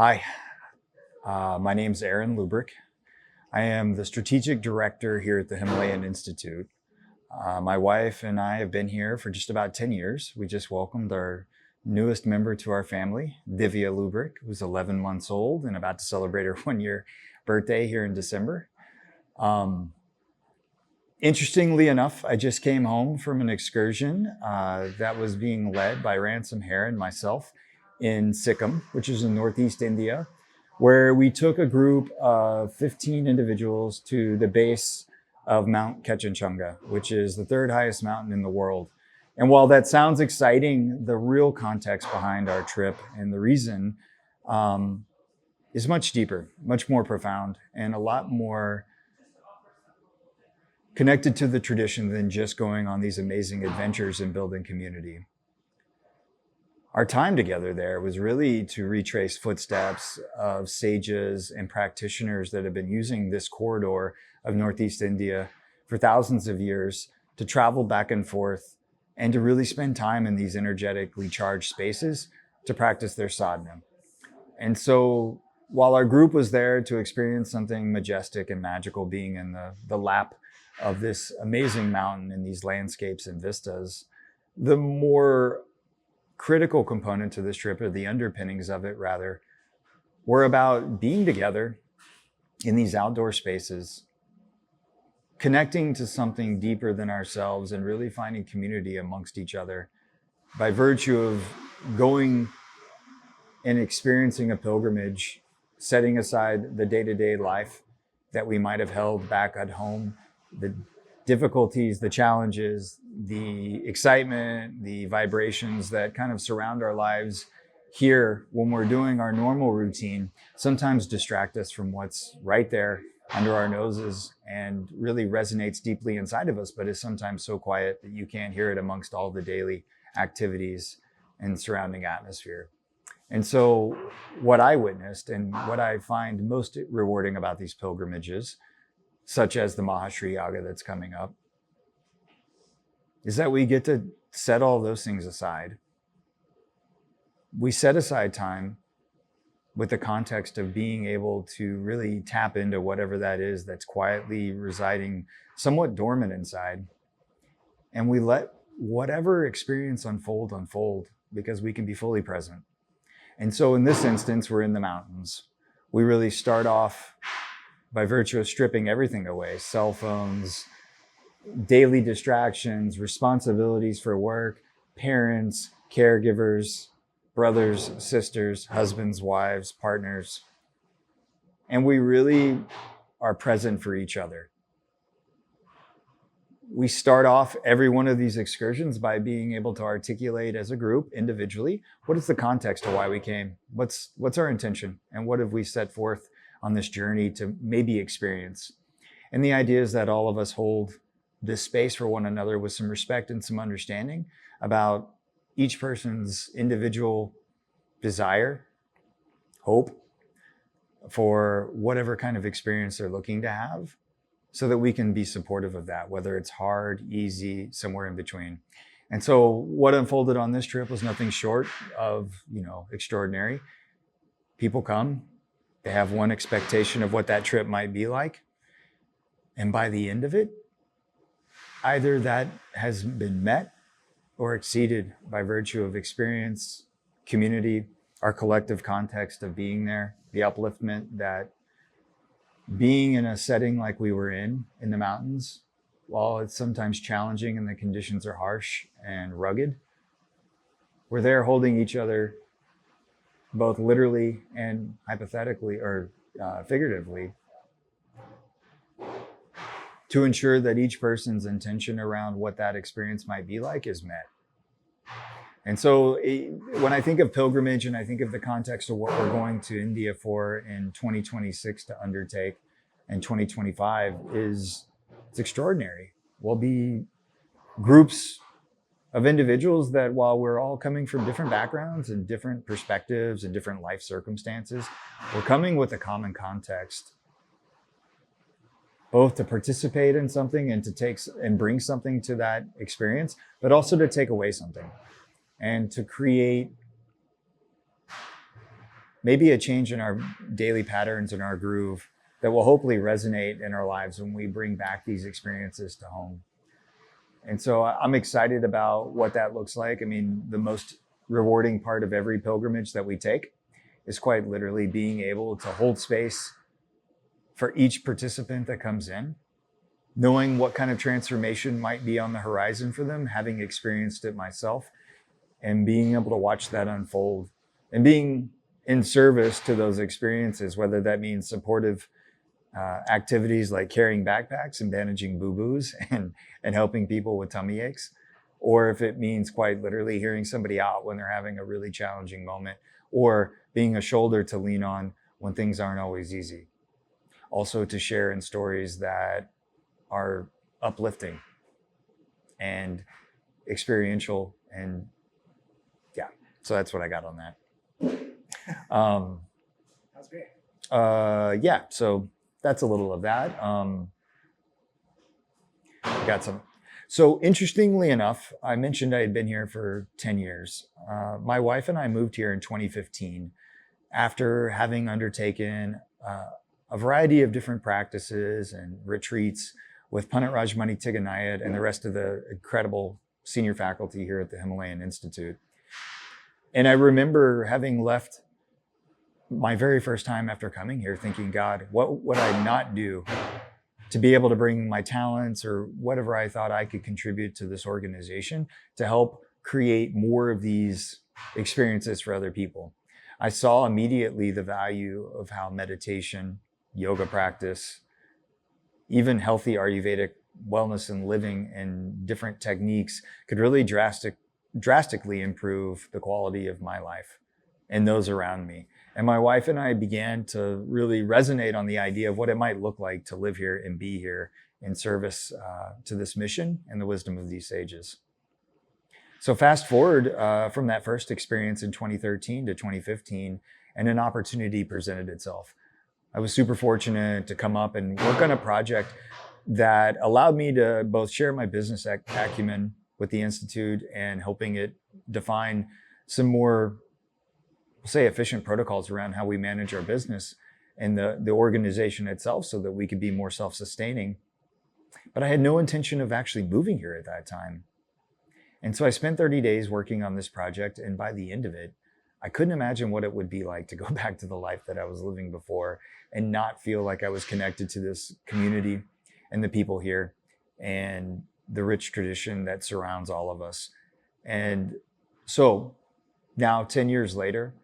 Hi, my name's Aaron Lubrick. I am the strategic director here at the Himalayan Institute. My wife and I have been here for just about 10 years. We just welcomed our newest member to our family, Divya Lubrick, who's 11 months old and about to celebrate her 1-year birthday here in December. Interestingly enough, I just came home from an excursion that was being led by Ransom Hare and myself in Sikkim, which is in Northeast India, where we took a group of 15 individuals to the base of Mount Kanchenjunga, which is the third highest mountain in the world. And while that sounds exciting, the real context behind our trip and the reason is much deeper, much more profound, and a lot more connected to the tradition than just going on these amazing adventures and building community. Our time together there was really to retrace footsteps of sages and practitioners that have been using this corridor of Northeast India for thousands of years to travel back and forth and to really spend time in these energetically charged spaces to practice their sadhana. And so while our group was there to experience something majestic and magical, being in the lap of this amazing mountain and these landscapes and vistas, the more critical component to this trip, or the underpinnings of it rather, were about being together in these outdoor spaces, connecting to something deeper than ourselves and really finding community amongst each other by virtue of going and experiencing a pilgrimage, setting aside the day-to-day life that we might have held back at home, the difficulties, the challenges, the excitement, the vibrations that kind of surround our lives here when we're doing our normal routine, sometimes distract us from what's right there under our noses and really resonates deeply inside of us, but is sometimes so quiet that you can't hear it amongst all the daily activities and surrounding atmosphere. And so what I witnessed and what I find most rewarding about these pilgrimages, such as the Maha Sri Yaga that's coming up, is that we get to set all those things aside. We set aside time with the context of being able to really tap into whatever that is that's quietly residing somewhat dormant inside. And we let whatever experience unfold, because we can be fully present. And so in this instance, we're in the mountains. We really start off by virtue of stripping everything away: cell phones, daily distractions, responsibilities for work, parents, caregivers, brothers, sisters, husbands, wives, partners. And we really are present for each other. We start off every one of these excursions by being able to articulate as a group, individually, what is the context of why we came? What's our intention? And what have we set forth on this journey to maybe experience? And the idea is that all of us hold this space for one another with some respect and some understanding about each person's individual desire, hope for whatever kind of experience they're looking to have, so that we can be supportive of that, whether it's hard, easy, somewhere in between. And so what unfolded on this trip was nothing short of, extraordinary. People come, they have one expectation of what that trip might be like. And by the end of it, either that has been met or exceeded by virtue of experience, community, our collective context of being there, the upliftment that being in a setting like we were in the mountains, while it's sometimes challenging and the conditions are harsh and rugged, we're there holding each other both literally and hypothetically or figuratively to ensure that each person's intention around what that experience might be like is met. And so when I think of pilgrimage and I think of the context of what we're going to India for in 2026 to undertake and 2025, it's extraordinary. We'll be groups of individuals that, while we're all coming from different backgrounds and different perspectives and different life circumstances, we're coming with a common context, both to participate in something and to take and bring something to that experience, but also to take away something and to create maybe a change in our daily patterns and our groove that will hopefully resonate in our lives when we bring back these experiences to home. And so I'm excited about what that looks like. I mean, the most rewarding part of every pilgrimage that we take is quite literally being able to hold space for each participant that comes in, knowing what kind of transformation might be on the horizon for them, having experienced it myself, and being able to watch that unfold and being in service to those experiences, whether that means supportive activities like carrying backpacks and bandaging boo-boos and helping people with tummy aches, or if it means quite literally hearing somebody out when they're having a really challenging moment, or being a shoulder to lean on when things aren't always easy. Also to share in stories that are uplifting and experiential, and yeah, so that's what I got on that. That's great. Yeah, so that's a little of that. Got some. So interestingly enough, I mentioned I had been here for 10 years. My wife and I moved here in 2015 after having undertaken a variety of different practices and retreats with Pandit Rajmani Tiganayat and the rest of the incredible senior faculty here at the Himalayan Institute. And I remember having left my very first time after coming here thinking, God, what would I not do to be able to bring my talents or whatever I thought I could contribute to this organization to help create more of these experiences for other people. I saw immediately the value of how meditation, yoga practice, even healthy Ayurvedic wellness and living and different techniques could really drastically improve the quality of my life and those around me. And my wife and I began to really resonate on the idea of what it might look like to live here and be here in service to this mission and the wisdom of these sages. So fast forward from that first experience in 2013 to 2015, and an opportunity presented itself. I was super fortunate to come up and work on a project that allowed me to both share my business acumen with the Institute and helping it define some more, say, efficient protocols around how we manage our business and the organization itself so that we could be more self-sustaining. But I had no intention of actually moving here at that time. And so I spent 30 days working on this project, and by the end of it, I couldn't imagine what it would be like to go back to the life that I was living before and not feel like I was connected to this community and the people here and the rich tradition that surrounds all of us. And so now 10 years later,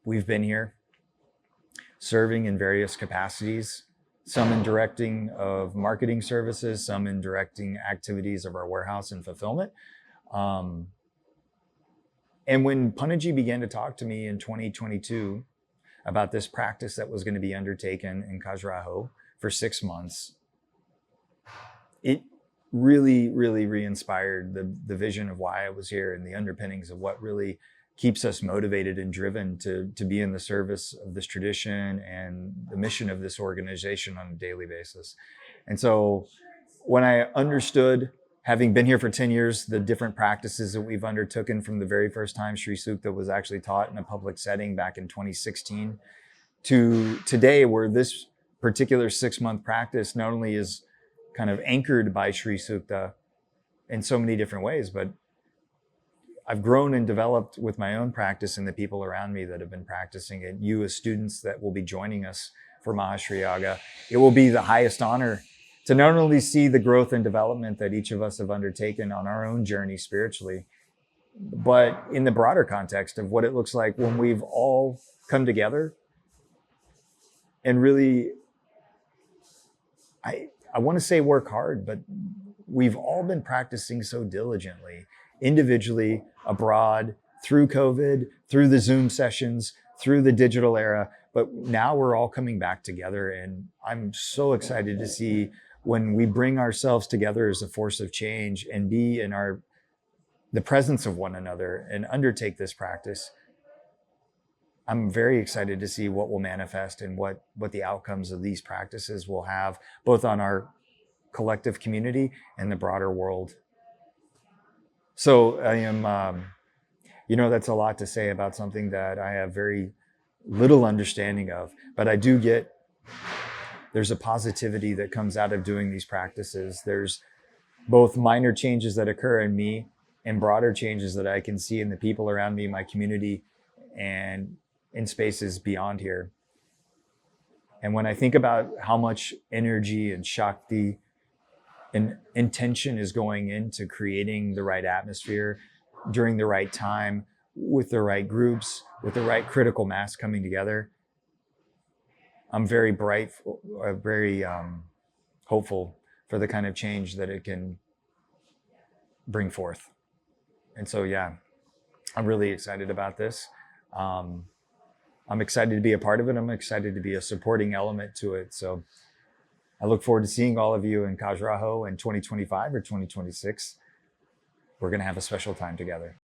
we've been here serving in various capacities, some in directing of marketing services, some in directing activities of our warehouse and fulfillment. And when Panditji began to talk to me in 2022 about this practice that was going to be undertaken in Khajuraho for 6 months, it really, really re-inspired the vision of why I was here and the underpinnings of what really keeps us motivated and driven to be in the service of this tradition and the mission of this organization on a daily basis. And so when I understood, having been here for 10 years, the different practices that we've undertaken from the very first time Sri Sukta was actually taught in a public setting back in 2016 to today, where this particular 6-month practice not only is kind of anchored by Sri Sukta in so many different ways, but I've grown and developed with my own practice and the people around me that have been practicing it. You as students that will be joining us for Maha Sri Yaga, it will be the highest honor to not only see the growth and development that each of us have undertaken on our own journey spiritually, but in the broader context of what it looks like when we've all come together and really, I want to say work hard, but we've all been practicing so diligently, individually, abroad, through COVID, through the Zoom sessions, through the digital era, but now we're all coming back together. And I'm so excited to see when we bring ourselves together as a force of change and be in the presence of one another and undertake this practice. I'm very excited to see what will manifest and what the outcomes of these practices will have, both on our collective community and the broader world. So I am That's a lot to say about something that I have very little understanding of, but I do get there's a positivity that comes out of doing these practices. There's both minor changes that occur in me and broader changes that I can see in the people around me, my community, and in spaces beyond here. And when I think about how much energy and shakti and intention is going into creating the right atmosphere during the right time, with the right groups, with the right critical mass coming together, I'm very bright, very hopeful for the kind of change that it can bring forth. And so, yeah, I'm really excited about this. I'm excited to be a part of it. I'm excited to be a supporting element to it. So I look forward to seeing all of you in Khajuraho in 2025 or 2026. We're going to have a special time together.